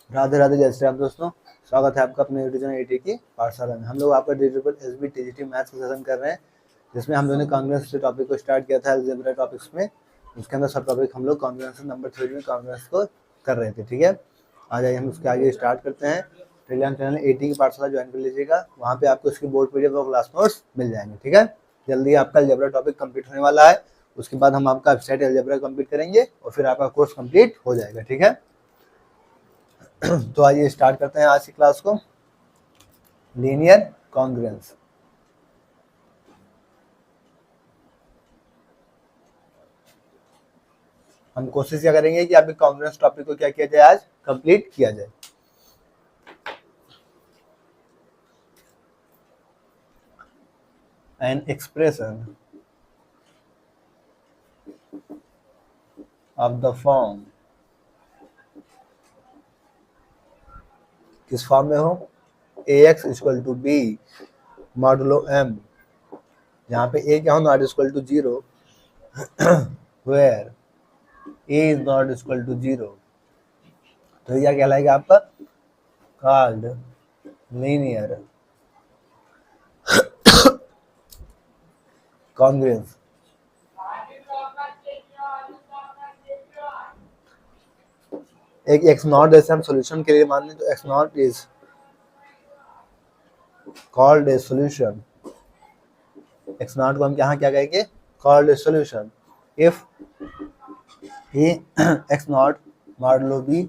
राधे राधे, जय श्री राम दोस्तों। स्वागत है आपका अपने यूट्यूब चैनल एटी की पाठशाला में। हम लोग आपका डिजिटल एसबी टीजीटी मैथ्स का सेशन कर रहे हैं, जिसमें हम लोगों ने कॉन्ग्रेंस से टॉपिक को स्टार्ट किया था अलजेब्रा टॉपिक्स में। उसके अंदर सब टॉपिक हम लोग कॉन्ग्रेंस नंबर 3 में कॉन्ग्रेंस को कर रहे थे। ठीक है, आ जाइए हम उसके आगे स्टार्ट करते हैं। टेलीग्राम चैनल एटी की पाठशाला ज्वाइन कर लीजिएगा, वहाँ पे आपको इसकी बोर्ड पीडीएफ और क्लास नोट्स मिल जाएंगे। ठीक है, जल्दी आपका अलजेब्रा टॉपिक कंप्लीट होने वाला है। उसके बाद हम आपका वेबसाइट अलजेब्रा कंप्लीट करेंगे और फिर आपका कोर्स कंप्लीट हो जाएगा। ठीक है, तो आइए स्टार्ट करते हैं आज की क्लास को। Linear congruence. हम कोशिश क्या करेंगे कि आपके कॉन्ग्रुएंस टॉपिक को क्या किया जाए, आज कंप्लीट किया जाए। An expression of the form, किस फॉर्म में हो, ax equal to b modulo m, यहाँ पे a क्या हो, not equal to 0, where a is not equal to 0, तो यह कहलाएगा आपका कॉल्ड लीनियर कॉन्ग्रुएंस। एक एक्स नॉट जैसे हम सॉल्यूशन के लिए मान लें, तो x not is called a solution. X naught को हम यहाँ क्या कहेंगे, called a solution if A x naught modulo b,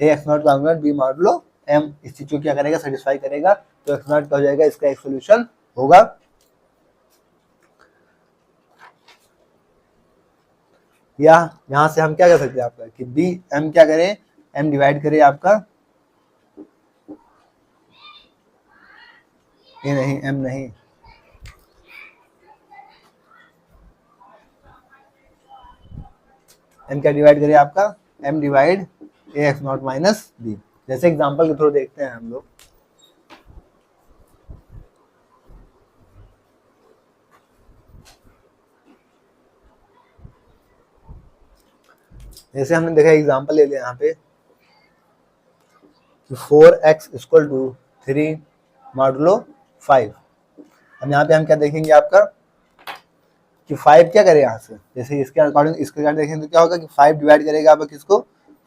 a x naught congruent b modulo m, इस चीज को क्या करेगा, सेटिस्फाई करेगा, तो एक्स नॉट क्या हो जाएगा, इसका एक सॉल्यूशन होगा। या यहाँ से हम क्या कर सकते हैं आपका कि बी एम क्या करें, एम डिवाइड करे आपका ए नहीं, एम नहीं, एम क्या डिवाइड करे आपका, m divide a x naught minus b. जैसे एग्जांपल के थ्रू देखते हैं हम लोग। जैसे हमने देखा एग्जांपल ले लिया यहाँ पे कि 4x इक्वल टू 3 मॉडुलो 5। अब यहाँ पे हम क्या देखेंगे आपका कि 5 क्या करे यहाँ से, जैसे इसके अकॉर्डिंग इसके अकॉर्डिंग देखेंगे तो क्या होगा कि 5 डिवाइड करेगा आपका किसको,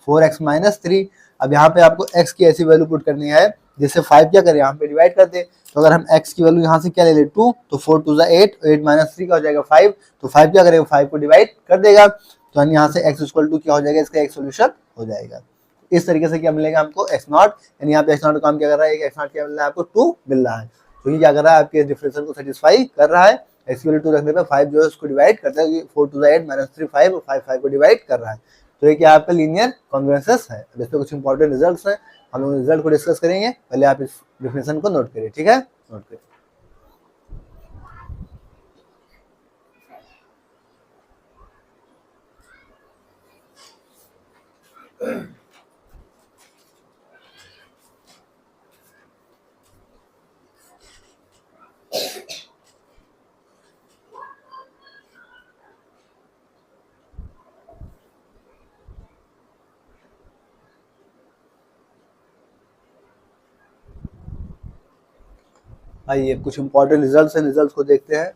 4x माइनस 3। अब यहाँ पे आपको x की ऐसी वैल्यू पुट करनी है जिससे 5 क्या करे, यहाँ पे डिवाइड कर दे। तो अगर हम x की वैल्यू यहाँ से क्या ले ले 2, तो 4 टू 8, 8 माइनस 3 का हो जाएगा 5, तो 5 क्या करेगा, 5 को डिवाइड कर देगा। तो हम यहाँ से x इक्वल टू क्या हो जाएगा, इसका एक सोल्यूशन हो जाएगा। इस तरीके से क्या मिलेगा हमको, एक्स नॉट, यानी यहाँ पे एक्स नॉट काम क्या कर रहा है, एक्स नॉट क्या मिल रहा है आपको, 2 मिल रहा है। तो ये क्या कर रहा है, आपके डिफरेंशियल को सेटिस्फाई कर रहा है। एक्स वैल्यू 2 रखने पे 5 जो है उसको डिवाइड करता है, 4 टू 8 माइनस 3 5, और 5 5 को डिवाइड कर रहा है। तो ये क्या आपका लीनियर कॉन्ग्रुएंस है। अब इस पे कुछ इंपॉर्टेंट रिजल्ट्स हैं, हम लोग रिजल्ट को डिस्कस करेंगे। पहले आप इस डिफिनेशन को नोट करिए। ठीक है, नोट करिए। आइए कुछ इंपॉर्टेंट रिजल्ट्स हैं, रिजल्ट्स को देखते हैं।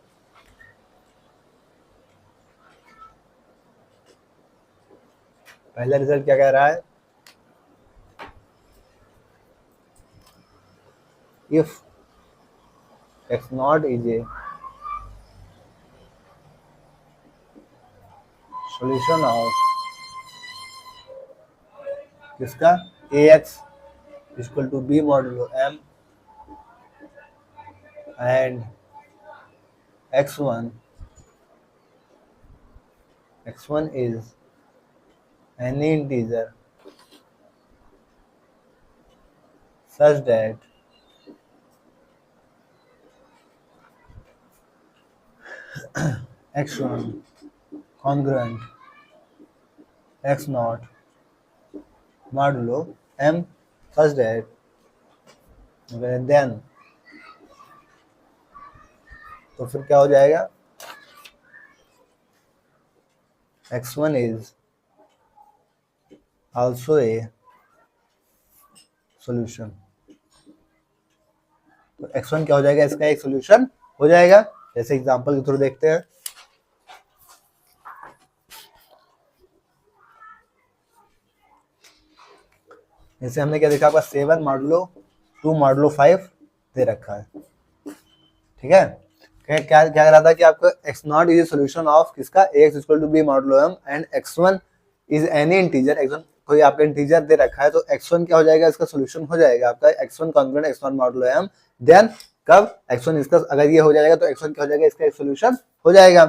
पहला रिजल्ट क्या कह रहा है, if x not is a solution of किसका, a x equal to b modulo m and x1 is any integer such that x1 congruent x0 modulo m such that then, तो फिर क्या हो जाएगा, x1 is also a solution. तो x1 क्या हो जाएगा, इसका एक सॉल्यूशन हो जाएगा। जैसे एग्जांपल के थ्रू देखते हैं। जैसे हमने क्या देखा, आपका 7 मॉडुलो 2 मॉडुलो 5 दे रखा है, ठीक है। क्या क्या कह रहा था कि आपका x naught is solution of किसका, ax equal to b modulo m and x1 is any integer. x1 कोई आपका इंटीजर दे रखा है, तो x1 क्या हो जाएगा, इसका सोल्यूशन हो जाएगा आपका x1 congruent x1 modulo m। Then कब x1 इसका अगर ये हो जाएगा तो x1 क्या हो जाएगा, इसका एक सोल्यूशन हो जाएगा।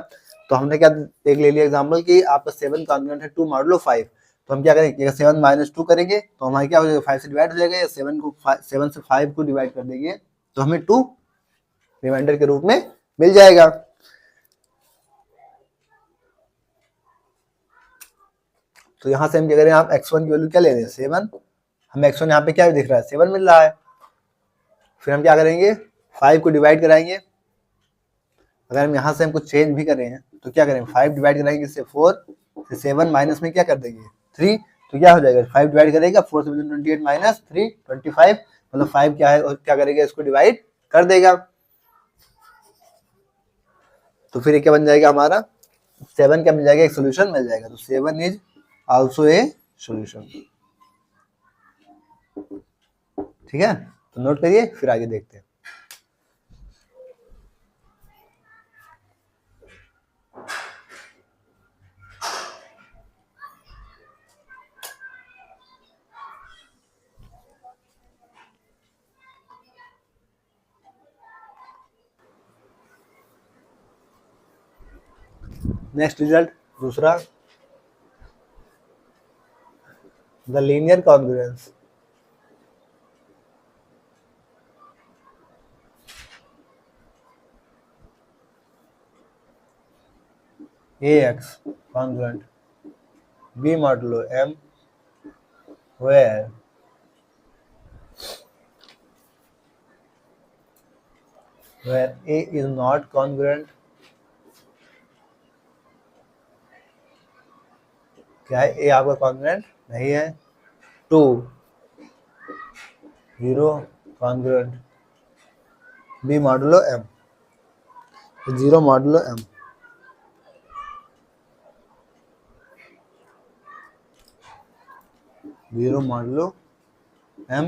तो हमने क्या देख ले लिया एग्जांपल कि आपका 7 कॉन्ग्रुएंट है 2 मॉडुलो 5। तो हम क्या करेंगे, 7 माइनस 2 करेंगे तो हमारे क्या हो जाएगा, 5 से डिवाइड हो जाएगा, या 7 से 5 को डिवाइड कर देंगे तो हमें 2 रिमाइंडर के रूप में मिल जाएगा। तो यहां से हम क्या करें, आप x1 की वैल्यू क्या ले रहे हैं, 7। हमें x1 यहाँ पे क्या दिख रहा है, 7 मिल रहा है। फिर हम क्या करेंगे, 5 को डिवाइड कराएंगे। अगर हम यहाँ से हम कुछ चेंज भी कर रहे हैं तो क्या करेंगे, 5 डिवाइड कराएंगे इससे 4, फिर 7 माइनस में क्या कर देंगे 3, तो क्या हो जाएगा 5 डिवाइड करेगा 4 से 28 माइनस 3 25, मतलब 5 क्या है और क्या करेगा, इसको डिवाइड कर देगा। तो फिर क्या बन जाएगा हमारा, 7 क्या मिल जाएगा, एक सोल्यूशन मिल जाएगा। तो 7 इज आल्सो ए सोल्यूशन, ठीक है। तो नोट करिए, फिर आगे देखते हैं। नेक्स्ट रिजल्ट दूसरा, the linear congruence ax congruent b modulo m where a is not congruent, क्या है, a आपका कॉन्ग्रुएंट नहीं है। 2 0 congruent b modulo m, 0 modulo m। Zero modulo m,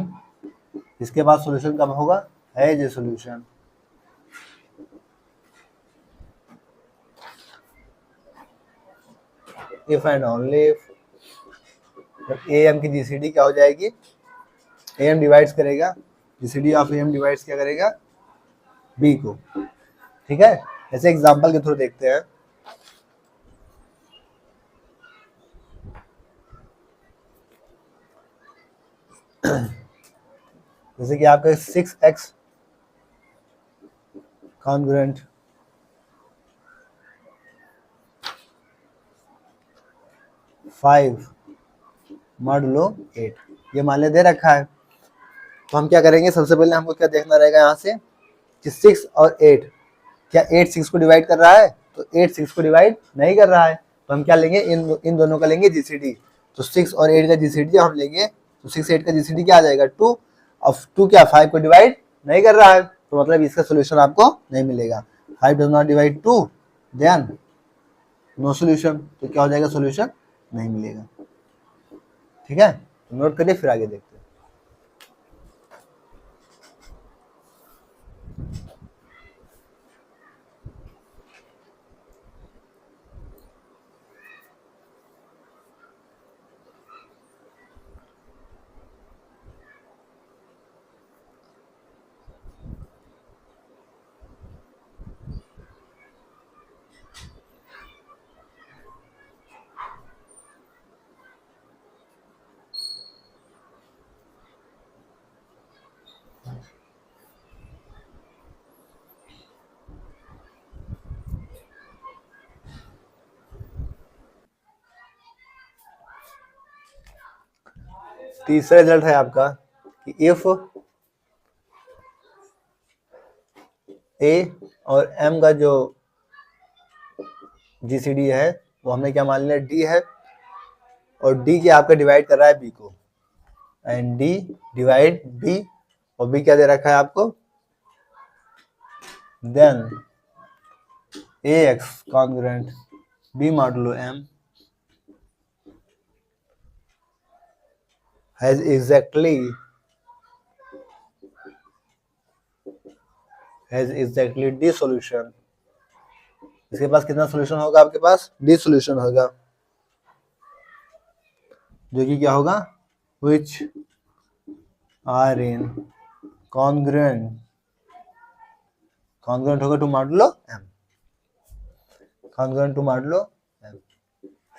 इसके बाद सॉल्यूशन कब होगा, है जो solution. If and only if जब ए एम की जीसीडी क्या हो जाएगी, ए एम डिवाइड्स करेगा, GCD of a m divides क्या करेगा, बी को, ठीक है। ऐसे एग्जांपल के थ्रू देखते हैं। जैसे कि आपका 6x कॉन्ग्रुएंट 5 मॉडुलो 8 ये मान ले दे रखा है। तो हम क्या करेंगे, सबसे पहले हमको क्या देखना रहेगा यहाँ से कि 6 और 8, क्या 8 6 को डिवाइड कर रहा है, तो 8 6 को डिवाइड नहीं कर रहा है। तो हम क्या लेंगे, इन दोनों का लेंगे जीसीडी। तो 6 और 8 का जीसीडी हम लेंगे तो 6 8 का जीसीडी क्या आ जाएगा 2। अब 2 क्या 5 को डिवाइड नहीं कर रहा है, तो मतलब इसका सोल्यूशन आपको नहीं मिलेगा। 5 does not divide 2, then no solution. तो क्या हो जाएगा, सोल्यूशन नहीं मिलेगा, ठीक है। तो नोट करिए, फिर आगे देखते हैं। तीसरा रिजल्ट है आपका कि इफ ए और एम का जो जीसीडी है वो हमने क्या मान लिया डी है, और डी के आपका डिवाइड कर रहा है बी को, एंड डी डिवाइड बी, और बी क्या दे रखा है आपको, then a x congruent b modulo m has exactly d solution. इसके पास कितना सॉल्यूशन होगा, आपके पास डी सॉल्यूशन होगा, जो कि क्या होगा, विच आर इन कॉन्ग्रुएंट होगा to modulo m, congruent to modulo m.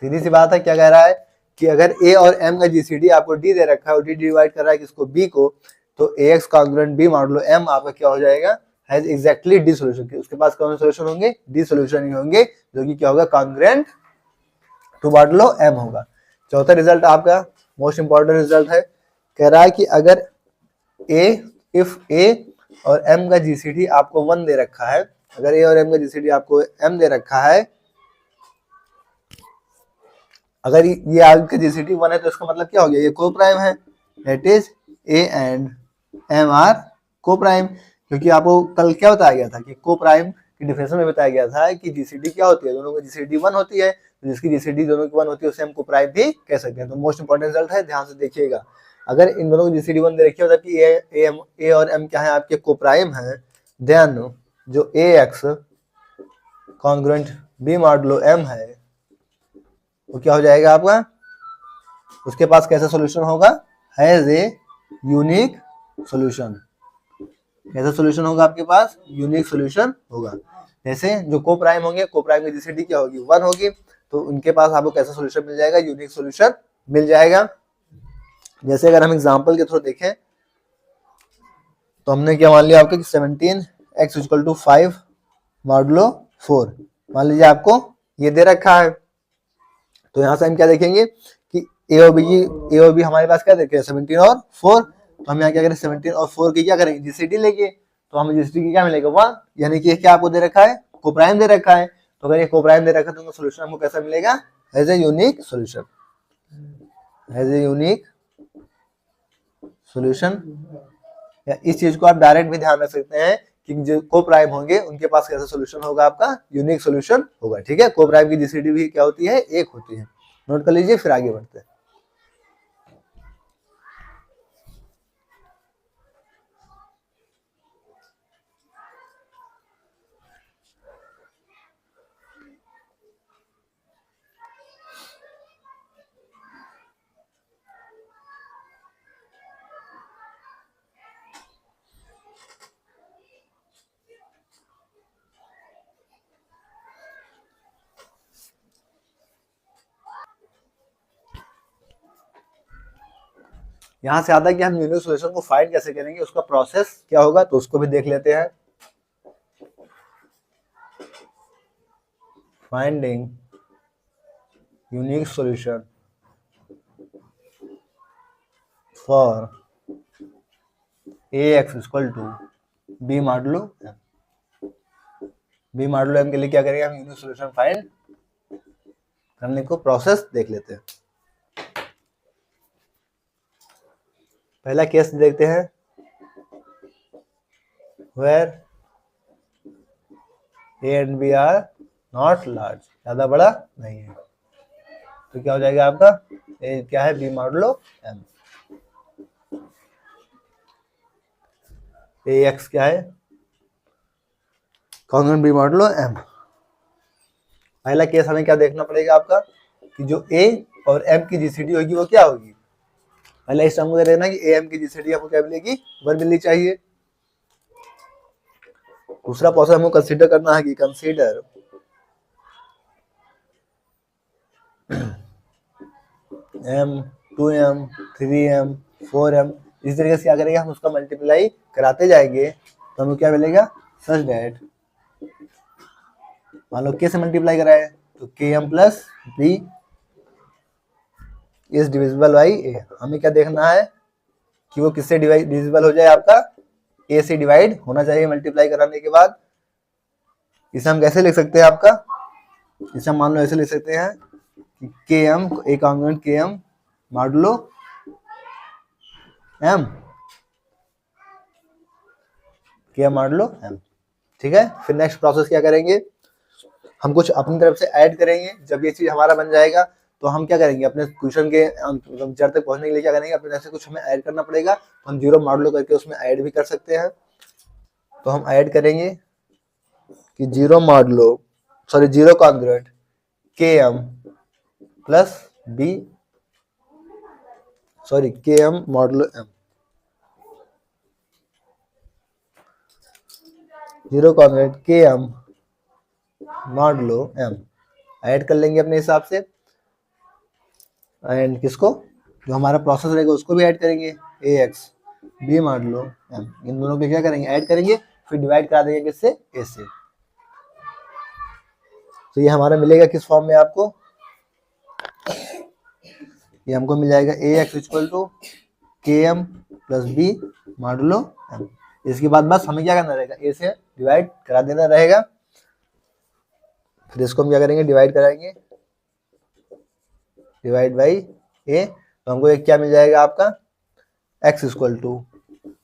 सीधी सी बात है, क्या कह रहा है कि अगर ए और एम का जीसीडी आपको डी दे रखा है और डी डिवाइड कर रहा है किसको, बी को, तो a x congruent b modulo m आपका क्या हो जाएगा, हैज एग्जैक्टली डी सॉल्यूशन। उसके पास कौन से सॉल्यूशन होंगे, डी सॉल्यूशन ही होंगे, जो कि क्या होगा, कॉन्ग्रुएंट टू मॉडुलो एम होगा। चौथा रिजल्ट आपका मोस्ट इंपॉर्टेंट रिजल्ट है, कह रहा है कि अगर इफ ए और एम का जीसीडी आपको 1 दे रखा है, अगर ए और एम का जीसीडी आपको एम दे रखा है, अगर ये आपका जीसीडी 1 है तो इसका मतलब क्या हो गया, ये को प्राइम है, that is a and m are coprime. क्योंकि आपको कल क्या बताया गया था कि को प्राइम की डिफिनेशन में बताया गया था कि जीसीडी क्या होती है, दोनों की जीसीडी 1 होती है, तो जिसकी जीसीडी दोनों की 1 होती है उसे हम को प्राइम भी कह सकते हैं। तो मोस्ट इंपॉर्टेंट रिजल्ट है, ध्यान से देखिएगा, अगर इन दोनों की जीसीडी 1 दे रखी है, मतलब कि ए और एम क्या है, आपके को प्राइम है, देन जो a x congruent b modulo m है वो क्या हो जाएगा आपका, उसके पास कैसा सॉल्यूशन होगा, हैज ए यूनिक सॉल्यूशन। कैसा सॉल्यूशन होगा आपके पास, यूनिक सॉल्यूशन होगा। जैसे जो को प्राइम होंगे, को प्राइम की जीसीडी क्या होगी, 1 होगी, तो उनके पास आपको कैसा सॉल्यूशन मिल जाएगा, यूनिक सॉल्यूशन मिल जाएगा। जैसे अगर हम एग्जांपल के थ्रू देखें तो हमने क्या मान लिया आपके 17x = 5 मॉडुलो 4, मान लीजिए आपको ये दे रखा है, तो यहाँ से हम क्या देखेंगे कि ए और बी हमारे पास क्या देखे 17 और 4, तो हम यहाँ क्या करें 17 और 4 की क्या करेंगे, जीसीडी लेंगे, तो हमें जीसीडी की क्या मिलेगा 1, यानी कि क्या आपको दे रखा है, को प्राइम दे रखा है, तो अगर ये को प्राइम दे रखा है तो सोल्यूशन हमको कैसा मिलेगा, as a unique solution, as a unique solution. या इस चीज को आप डायरेक्ट भी ध्यान रख सकते हैं कि जो को प्राइम होंगे उनके पास कैसा सोल्यूशन होगा, आपका यूनिक सोल्यूशन होगा, ठीक है। को प्राइम की जीसीडी भी क्या होती है, 1 होती है, नोट कर लीजिए, फिर आगे बढ़ते हैं। यहां से आता है कि हम यूनिक सॉल्यूशन को फाइंड कैसे करेंगे, उसका प्रोसेस क्या होगा, तो उसको भी देख लेते हैं। Finding unique solution for ax = b modulo m। b modulo m के लिए क्या करेंगे, हम यूनिक सॉल्यूशन फाइंड करने को प्रोसेस देख लेते हैं। पहला केस देखते हैं, where a and b are not large, ज्यादा बड़ा नहीं है, तो क्या हो जाएगा आपका, ए क्या है, b मॉडुलो m, ax क्या है, कॉन्ग्रुएंट b मॉडुलो m। पहला केस हमें क्या देखना पड़ेगा आपका, कि जो a और m की जीसीडी होगी वो क्या होगी, पहले इस हमको देखना कि am की जीसीडी आपको क्या मिलेगी, 1 मिलनी चाहिए। दूसरा प्रोसेस हमको कंसीडर करना है कि consider m 2m 3m 4m, इस तरीके से क्या करेंगे, हम उसका मल्टीप्लाई कराते जाएंगे, तो हमें क्या मिलेगा, सच दैट, मान लो k से मल्टीप्लाई कराए तो km plus b is divisible by a। हमें क्या देखना है कि वो किससे डिविजिबल हो जाए, आपका a से डिवाइड होना चाहिए मल्टीप्लाई कराने के बाद। इसे हम कैसे लिख सकते हैं, आपका इसे हम मान लो ऐसे लिख सकते हैं कि km, a congruent km modulo m के मॉडुलो एम। ठीक है, फिर नेक्स्ट प्रोसेस क्या करेंगे, हम कुछ अपनी तरफ से ऐड करेंगे। जब ये चीज हमारा बन जाएगा तो हम क्या करेंगे, अपने क्वेश्चन के जड़ तक पहुंचने के लिए क्या करेंगे, अपने तरफ से कुछ हमें ऐड करना पड़ेगा। तो हम जीरो मॉडुलो करके उसमें ऐड भी कर सकते हैं। तो हम ऐड करेंगे कि zero modulo sorry zero congruent k m plus b sorry k m modulo m, zero congruent k m modulo m add कर लेंगे अपने हिसाब से। एंड किसको, जो हमारा प्रोसेस रहेगा उसको भी ऐड करेंगे, ए एक्स बी मॉडुलो एम, इन दोनों को क्या करेंगे, ऐड करेंगे, फिर डिवाइड करा देंगे किससे, ए से। तो ये हमारा मिलेगा किस फॉर्म में आपको, ये हमको मिल जाएगा a x equal to k m plus b modulo m. इसके बाद बस हमें क्या करना रहेगा, ए से डिवाइड करा देना रहेगा। फिर इसको हम क्या करेंगे, डिवाइड कराएंगे, डिवाइड बाई ए। तो हमको एक क्या मिल जाएगा आपका, x equal to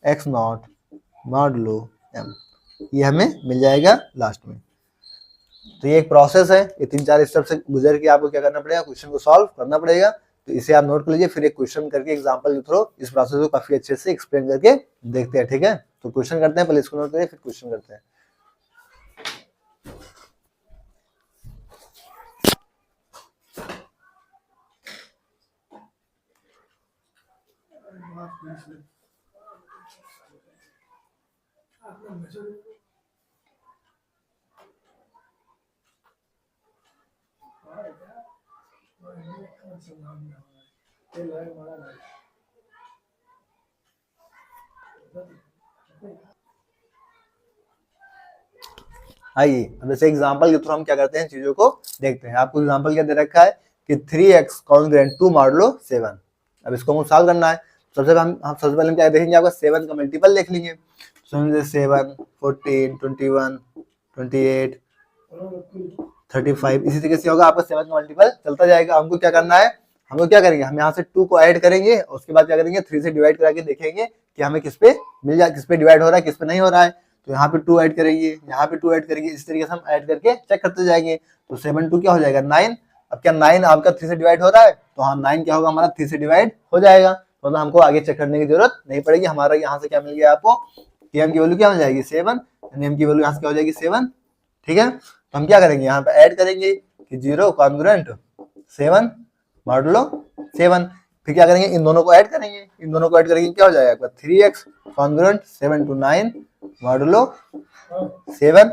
x naught modulo m, ये हमें मिल जाएगा लास्ट में। तो ये एक प्रोसेस है, ये 3-4 स्टेप से गुजर के आपको क्या करना पड़ेगा, क्वेश्चन को सॉल्व करना पड़ेगा। तो इसे आप नोट कर लीजिए, फिर एक क्वेश्चन करके एग्जांपल के थ्रू इस प्रोसेस को काफी अच्छे से एक्सप्लेन करके देखते हैं। ठीक है, तो क्वेश्चन करते हैं, पहले इसको नोट करिए फिर क्वेश्चन करते हैं। आइए अब जैसे एग्जांपल के थ्रू हम क्या करते हैं, चीजों को देखते हैं। आपको एग्जांपल क्या दे रखा है कि 3x कॉन्ग्रुएंट 2 मॉडुलो 7। अब इसको हमको सॉल्व करना है। सबसे पहले हम क्या देखेंगे, आपका 7 का मल्टीपल देख लेंगे। 7, 14, 21, 28, 35, इसी तरीके से होगा आपका 7 का मल्टीपल चलता जाएगा। हमको क्या करना है, हमको क्या करेंगे, हम यहाँ से 2 को ऐड करेंगे और उसके बाद क्या करेंगे, 3 से डिवाइड करा के देखेंगे कि हमें किस पे मिल जाए, किस पे डिवाइड हो रहा है, किस पे नहीं हो रहा है। तो यहाँ पे 2 ऐड करेंगे, यहाँ पे 2 ऐड करेंगे, इस तरीके से हम ऐड करके चेक करते जाएंगे। तो 7 2 क्या हो जाएगा 9। अब क्या 9 आपका 3 से डिवाइड हो रहा है, तो हाँ 9 क्या होगा हमारा 3 से डिवाइड हो जाएगा। तो मतलब हमको आगे चेक करने की जरूरत नहीं पड़ेगी। हमारा यहाँ से क्या मिल गया आपको, एम की वैल्यू क्या मिल जाएगी 7, एम की वैल्यू यहाँ से क्या हो जाएगी 7। ठीक है, तो हम क्या करेंगे, यहाँ पे ऐड करेंगे कि 0 कॉन्ग्रुएंट 7 मॉडुलो 7। फिर क्या करेंगे, इन दोनों को ऐड करेंगे, इन दोनों को ऐड करेंगे क्या हो जाएगा 3x कॉन्ग्रुएंट 7 to 9 मॉडुलो 7।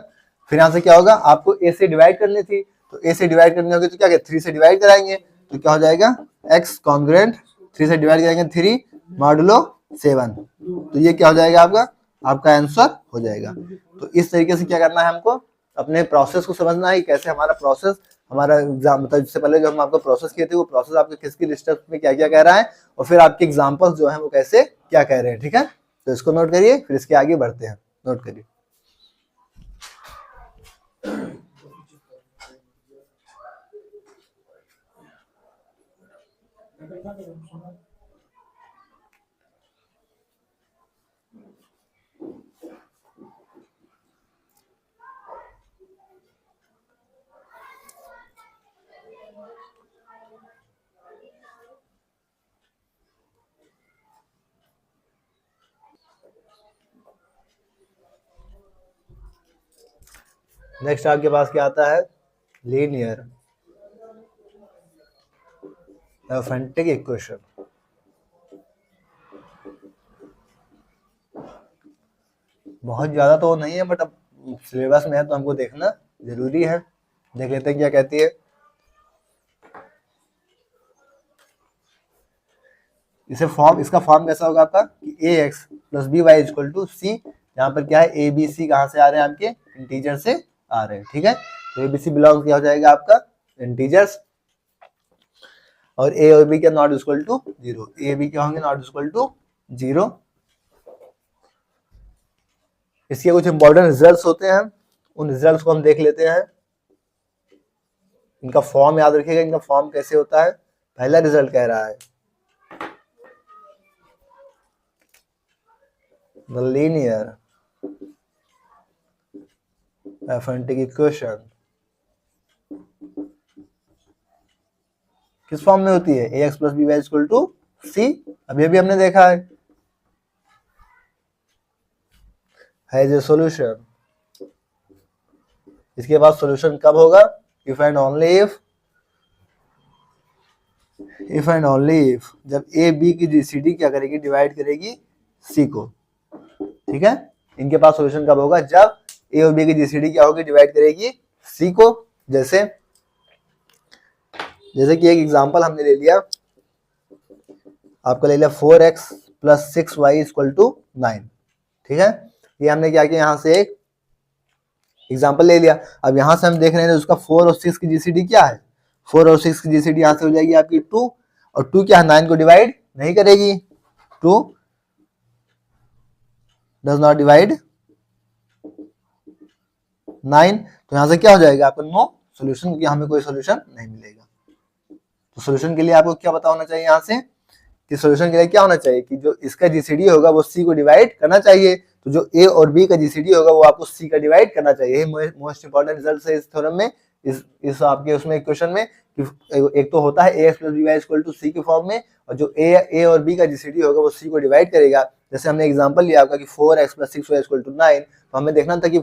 फिर यहाँ से क्या होगा, आपको a से डिवाइड करनी थी, तो a से डिवाइड करनी होगी तो क्या 3 से डिवाइड कराएंगे, तो क्या हो जाएगा x कॉन्ग्रुएंट 3 से डिवाइड करेंगे 3 मॉडुलो 7। तो ये क्या हो जाएगा आपका आंसर हो जाएगा। तो इस तरीके से क्या करना है, हमको अपने प्रोसेस को समझना है, कैसे हमारा प्रोसेस, हमारा एग्जाम मतलब इससे पहले जो हम आपको प्रोसेस किए थे वो प्रोसेस आपके किसकी स्टेप में क्या क्या कह रहा है, और फिर आपके एग्जांपल्स जो है वो कैसे क्या कह रहे हैं। ठीक है, तो इसको नोट करिए, फिर इसके आगे बढ़ते हैं। नोट करिए, नेक्स्ट आपके पास क्या आता है, लीनियर एरिथमेटिक इक्वेशन। बहुत ज्यादा तो नहीं है, बट अब सिलेबस में है तो हमको देखना जरूरी है। देख लेते हैं क्या कहती है। इसका फॉर्म कैसा होगा आपका कि a x plus B Y equal to c. यहाँ पर क्या है, ए बी सी कहाँ से आ रहे हैं, आपके इंटीजर से आ रहे हैं। ठीक है, तो ए बी सी बिलोंग क्या हो जाएगा आपका इंटीजर्स, और ए और बी क्या not equal to 0, a b क्या होंगे नॉट इक्वल टू 0। इसके कुछ इंपॉर्टेंट रिजल्ट्स होते हैं, उन रिजल्ट्स को हम देख लेते हैं। इनका फॉर्म याद रखिएगा, इनका फॉर्म कैसे होता है। पहला रिजल्ट कह रहा है द लीनियर अरिथमेटिक इक्वेशन किस फॉर्म में होती है, ax plus B Y equal to C. अब ये भी हमने देखा है ए सॉल्यूशन। इसके बाद सॉल्यूशन कब होगा, इफ एंड ओनली इफ जब ए बी की जीसीडी क्या करेगी, डिवाइड करेगी सी को। ठीक है, इनके पास सॉल्यूशन कब होगा, जब ए और बी की जीसीडी क्या होगी, डिवाइड करेगी सी को। जैसे कि एक एग्जांपल हमने ले लिया, आपका ले लिया 4x plus 6y equal to 9। ठीक है, ये हमने क्या किया, यहाँ से एक एग्जांपल ले लिया। अब यहाँ से हम देख रहे हैं उसका 4 और 6 की जीसीडी क्या है, 4 और 6 की जीसीडी यहाँ से हो जाएगी आपकी 2, और 2 क्या है 9 को डिवाइड नहीं करेगी, 2 डज नॉट डिवाइड 9। तो यहाँ से क्या हो जाएगा आपका नो सोल्यूशन, क्योंकि हमें कोई सोल्यूशन नहीं मिलेगा। तो सोल्यूशन के लिए आपको क्या पता होना चाहिए यहाँ से, कि सोल्यूशन के लिए क्या होना चाहिए कि जो इसका जीसीडी होगा वो सी को डिवाइड करना चाहिए। तो जो ए और बी का जीसीडी होगा वो आपको सी का डिवाइड करना चाहिए। मोस्ट इंपॉर्टेंट रिजल्ट है इस थ्योरम में, इस आपके उसमें इक्वेशन में, कि एक तो होता है A x plus B Y equal to C के फॉर्म में, और जो ए और बी का जीसीडी होगा वो सी को डिवाइड करेगा। जैसे हमने एग्जांपल लिया आपका कि 4x plus 6y equal to 9, तो हमें देखना था कि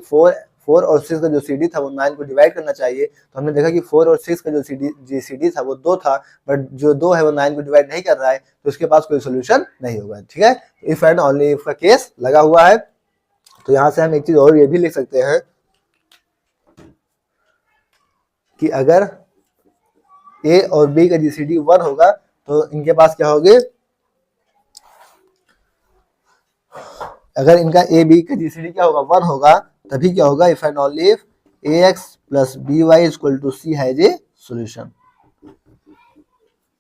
4 और 6 का जो सीडी था वो 9 को डिवाइड करना चाहिए। तो हमने देखा कि 4 और 6 का जो जीसीडी था वो 2 था, बट जो 2 है वो 9 को डिवाइड नहीं कर रहा है, तो उसके पास कोई सोल्यूशन नहीं होगा। ठीक है, इफ एंड ओनली इफ का केस लगा हुआ है। तो यहां से हम एक चीज और ये भी लिख सकते हैं कि अगर ए और बी का जीसीडी 1 होगा तो इनके पास क्या होगे, अगर इनका ए बी का जीसीडी क्या होगा 1 होगा, तभी क्या होगा, if and only if ax plus B Y equal to c has a solution.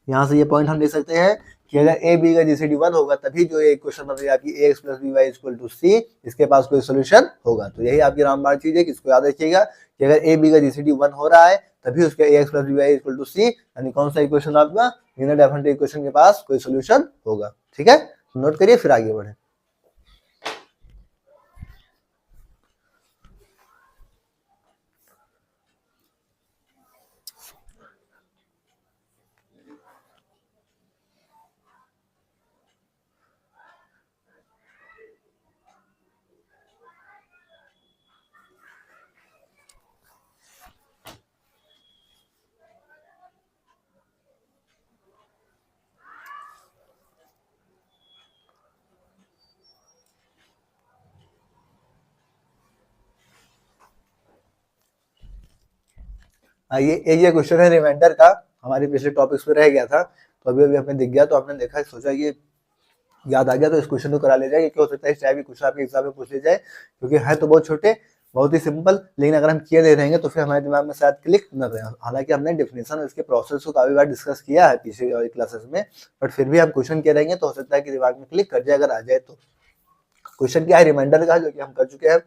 यहां से ये पॉइंट हम लिख सकते हैं कि अगर ए बी का जीसीडी 1 होगा तभी जो ये इक्वेशन बन रही है आपकी ax plus B Y equal to C, इसके पास कोई सोल्यूशन होगा। तो यही आपकी रामबाण चीज है कि इसको याद रखिएगा कि अगर ए बी का जीसीडी 1 हो रहा है तभी उसका ax plus B Y equal to C, यानी कौन सा इक्वेशन आपका, लीनियर डिफरेंशियल इक्वेशन के पास कोई सोल्यूशन होगा। ठीक है, नोट करिए फिर आगे बढ़े। ये एक क्वेश्चन है रिमाइंडर का, हमारे पिछले टॉपिक्स में रह गया था, तो अभी हमें दिख गया, तो आपने देखा, सोचा ये याद आ गया तो इस क्वेश्चन को करा ले जाए, क्योंकि हो सकता है इस टाइप की क्वेश्चन आपके एग्जाम में पूछ ले जाए, क्योंकि है तो बहुत छोटे, बहुत ही सिंपल, लेकिन अगर हम किए ले रहेंगे तो फिर हमारे दिमाग में शायद क्लिक न रहे। हालांकि हमने डेफिनेशन और इसके प्रोसेस को काफी बार डिस्कस किया है पिछले क्लासेस में, बट फिर भी हम क्वेश्चन किए रहेंगे तो हो सकता है कि दिमाग में क्लिक कर जाए अगर आ जाए तो। क्वेश्चन क्या है रिमाइंडर का, जो कि हम कर चुके हैं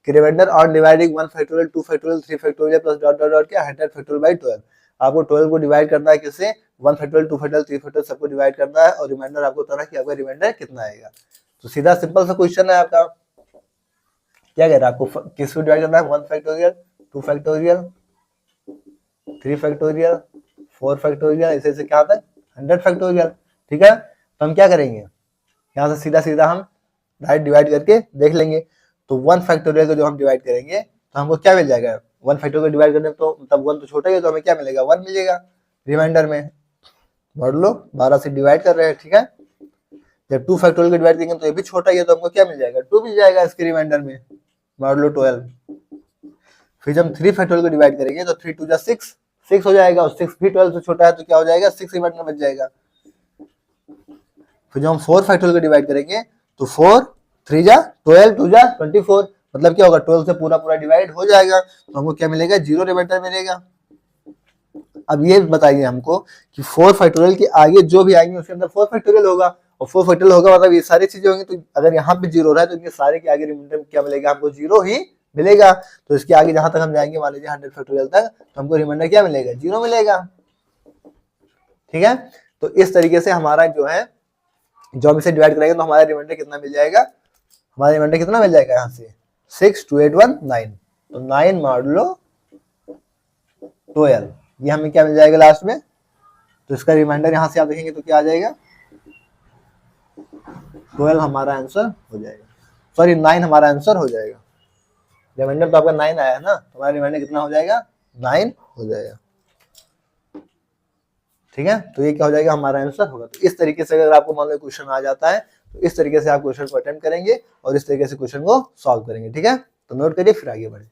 कि remainder on dividing 1 factorial 2 factorial 3 factorial plus dot dot dot क्या 100 फैक्टोरियल बाय 12। आपको 12 को डिवाइड करना है किससे, 1 फैक्टोरियल 2 फैक्टोरियल 3 फैक्टोरियल सबको डिवाइड करना है, और रिमाइंडर आपको बताना है कि आपका रिमाइंडर कितना आएगा। तो सीधा सिंपल सा क्वेश्चन है आपका, क्या कह रहा है, आपको किसको डिवाइड करना है, 1 फैक्टोरियल 2 फैक्टोरियल 3 फैक्टोरियल 4 फैक्टोरियल, ऐसे ऐसे क्या तक 100 फैक्टोरियल। ठीक है, तो हम क्या करेंगे, यहाँ से सीधा सीधा हम डायरेक्ट डिवाइड करके देख लेंगे। तो 1 फैक्टोरियल को जो हम डिवाइड करेंगे तो हमको क्या मिल जाएगा, 1 फैक्टोरियल को डिवाइड करने तो तब 1 तो छोटा ही है, तो हमें क्या मिलेगा 1 मिलेगा रिमाइंडर में, बढ़ लो 12 से डिवाइड कर रहे हैं। ठीक है, जब 2 फैक्टोरियल को डिवाइड करेंगे तो ये भी छोटा ही है, तो हमको क्या मिल जाएगा 2 मिल जाएगा इसके रिमाइंडर में, बढ़ लो 12। फिर जब 3 फैक्टोरियल को डिवाइड करेंगे तो 3 2 जा 6 हो जाएगा, और 6 भी 12 से छोटा है तो क्या हो जाएगा 6 रिमाइंडर बच जाएगा। फिर जब हम 4 फैक्टोरियल को डिवाइड करेंगे तो 4 3 जा 12 2 जा 24, मतलब क्या होगा 12 से पूरा पूरा डिवाइड हो जाएगा, तो हमको क्या मिलेगा 0 रिमाइंडर मिलेगा। अब ये बताइए हमको कि 4 फैक्टोरियल के आगे जो भी आएंगे उसके अंदर 4 फैक्टोरियल होगा, और 4 फैक्टोरियल होगा मतलब ये सारी चीजें होंगी, तो अगर यहाँ पे 0 रहा है तो इनके सारे के आगे रिमाइंडर क्या मिलेगा, हमको 0 ही मिलेगा। तो इसके आगे जहां तक हम जाएंगे मान लीजिए 100 फैक्टोरियल तक, तो हमको रिमाइंडर क्या मिलेगा 0 मिलेगा। ठीक है, तो इस तरीके से हमारा जो है, जो हम इसे डिवाइड करेंगे तो हमारा रिमाइंडर कितना मिल जाएगा हमारा रिमाइंडर कितना मिल जाएगा यहाँ से 6 2 8 1 9, तो 9 मॉडुलो 12, ये हमें क्या मिल जाएगा लास्ट में। तो इसका रिमाइंडर यहाँ से आप देखेंगे तो क्या आ जाएगा 12 हमारा आंसर हो जाएगा, सॉरी 9 हमारा आंसर हो जाएगा। रिमाइंडर तो आपका 9 आया है ना, तो हमारा रिमाइंडर कितना हो जाएगा 9 हो जाएगा। ठीक है, तो ये क्या हो जाएगा हमारा आंसर होगा। तो इस तरीके से अगर आपको मान लो क्वेश्चन आ जाता है तो इस तरीके से आप क्वेश्चन को अटेम्प्ट करेंगे और इस तरीके से क्वेश्चन को सॉल्व करेंगे। ठीक है, तो नोट करिए फिर आगे बढ़े।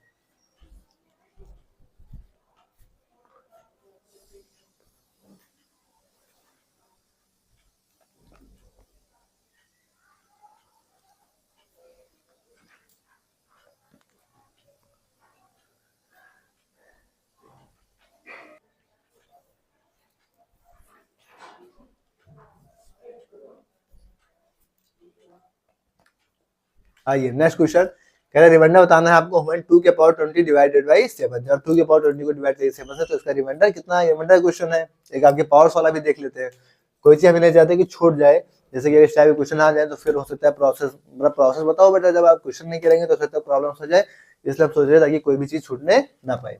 आइए नेक्स्ट क्वेश्चन कह रहे रिमाइंडर बताना है आपको व्हेन 2 के पावर 20 डिवाइडेड बाई 7, जब 2 के पावर 20 को डिवाइड करिए 7 से तो इसका रिमाइंडर कितना है। रिमाइंडर क्वेश्चन है, एक आपके पावर्स वाला भी देख लेते हैं। कोई चीज हमें नहीं चाहते कि छूट जाए, जैसे कि इस टाइप के क्वेश्चन आ जाए तो फिर हो सकता है प्रोसेस, मतलब प्रोसेस बताओ बेटा, जब आप क्वेश्चन नहीं करेंगे तो सकता है प्रॉब्लम हो जाए, इसलिए आप सोच रहे ताकि कोई भी चीज छूटने ना पाए।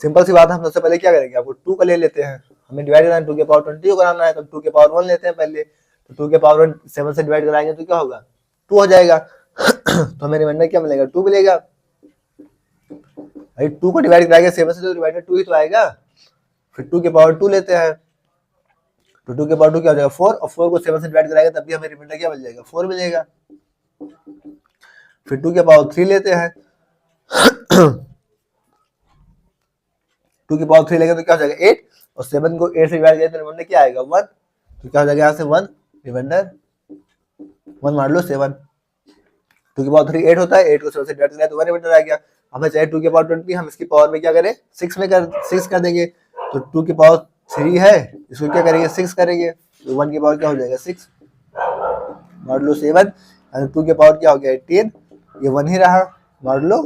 सिंपल सी बात है, हम सबसे पहले क्या करेंगे, आपको 2 का ले लेते हैं, हमें डिवाइड करना है 2 के पावर 20 को कराना है, तो 2 के पावर 1 लेते हैं पहले, तो 2 के पावर 7 से डिवाइड कराएंगे तो क्या होगा 2 हो जाएगा। तो हमें रिमाइंडर क्या मिलेगा 2 मिलेगा। भाई 2 को डिवाइड कराएंगे 7 से तो रिमाइंडर 2 ही तो आएगा। फिर 2 के पावर 2 लेते हैं, तो 2 के पावर 2 क्या हो जाएगा 4, और 4 को 7 से डिवाइड कराएंगे तब भी हमें रिमाइंडर क्या मिल जाएगा 4 मिलेगा। फिर 2 के पावर 3 लेते हैं, 2 की पावर 3 लेंगे तो क्या हो जाएगा 8, और 7 को 8 से डिवाइड करें तो रिमाइंडर क्या आएगा 1, तो क्या हो जाएगा यहाँ से 1, रिमाइंडर 1 मान लो 7। 2 की पावर 3 8 होता है, 8 को 7 से डिवाइड करें तो 1 रिमाइंडर आ गया। हमें चाहे 2 की पावर 20 हम इसकी पावर में क्या करें 6 कर देंगे, तो 2 की पावर 3 है, इसको क्या करेंगे 6 करेंगे, तो 1 की पावर क्या हो जाएगा 6 मान लो 7, 2 की पावर क्या हो गया 18, ये 1 ही रहा मान लो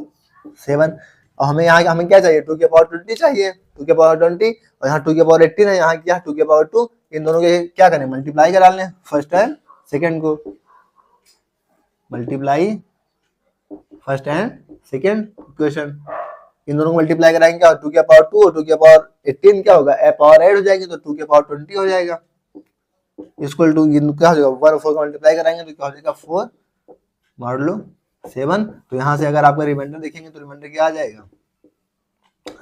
7। और हमें यहाँ हमें क्या चाहिए 2 की पावर 20 चाहिए, 2 की पावर 20, और यहाँ 2 की पावर 18 है, यहाँ क्या 2 की पावर 2, इन दोनों के क्या करें मल्टीप्लाई करा लें, फर्स्ट एंड सेकेंड को multiply, first and second equation, इन दोनों को मल्टीप्लाई कराएंगे क्या 2 की पावर 2 और 2 की पावर 18 क्या होगा पावर ऐड हो जाएगी, तो 2 की पावर 20 हो जाएगा, इक्वल टू क्या हो जाएगा 1 और 4 को मल्टीप्लाई कराएंगे तो क्या हो जाएगा 4 मार लो 7। तो यहाँ से अगर आपका रिमाइंडर देखेंगे तो रिमाइंडर क्या आ जाएगा,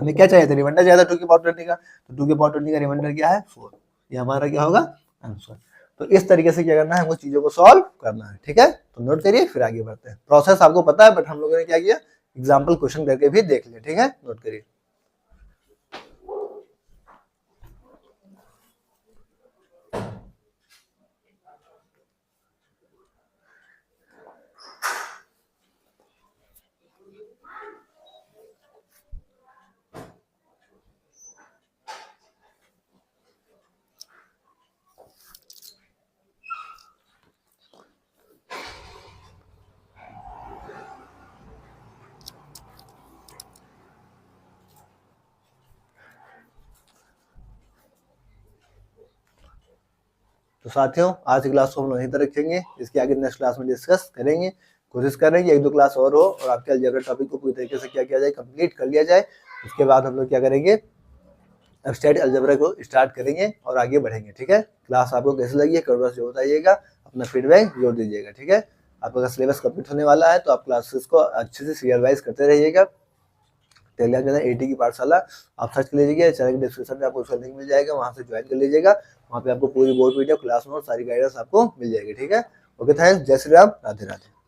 हमें क्या चाहिए था रिमाइंडर चाहिए था 2 की पावर 20 का, तो 2 की पावर 20 का रिमाइंडर क्या है 4, ये हमारा क्या होगा आंसर। तो इस तरीके से क्या करना है हमको चीजों को सॉल्व करना है। ठीक है, तो नोट करिए फिर आगे बढ़ते हैं। प्रोसेस आपको पता है बट हम लोगों ने क्या किया एग्जाम्पल क्वेश्चन करके भी देख लिया। ठीक है, नोट करिए। तो साथियों आज की क्लास को हम वहीं तक रखेंगे, इसके आगे नेक्स्ट क्लास में डिस्कस करेंगे। कोशिश करेंगे 1-2 क्लास और हो और आपके अलजेब्रा टॉपिक को पूरी तरीके से क्या किया जाए कंप्लीट कर लिया जाए। उसके बाद हम लोग क्या करेंगे एब्स्ट्रैक्ट अलजेब्रा को स्टार्ट करेंगे और आगे बढ़ेंगे। ठीक है, क्लास आपको कैसे लगी है कमेंट जो बताइएगा, अपना फीडबैक जरूर दीजिएगा। ठीक है, आपका सिलेबस कंप्लीट होने वाला है तो आप क्लासेस को अच्छे से सीरियल वाइज करते रहिएगा। टेलीग्राम चैनल एटी की पाठशाला आप सर्च कर लीजिएगा, चैनल के डिस्क्रिप्शन में आपको उसका लिंक मिल जाएगा, वहां से ज्वाइन कर लीजिएगा। वहाँ पे आपको पूरी बोर्ड वीडियो क्लास नोट सारी गाइडेंस आपको मिल जाएगी। ठीक है, ओके थैंक्स, जय श्री राम, राधे राधे।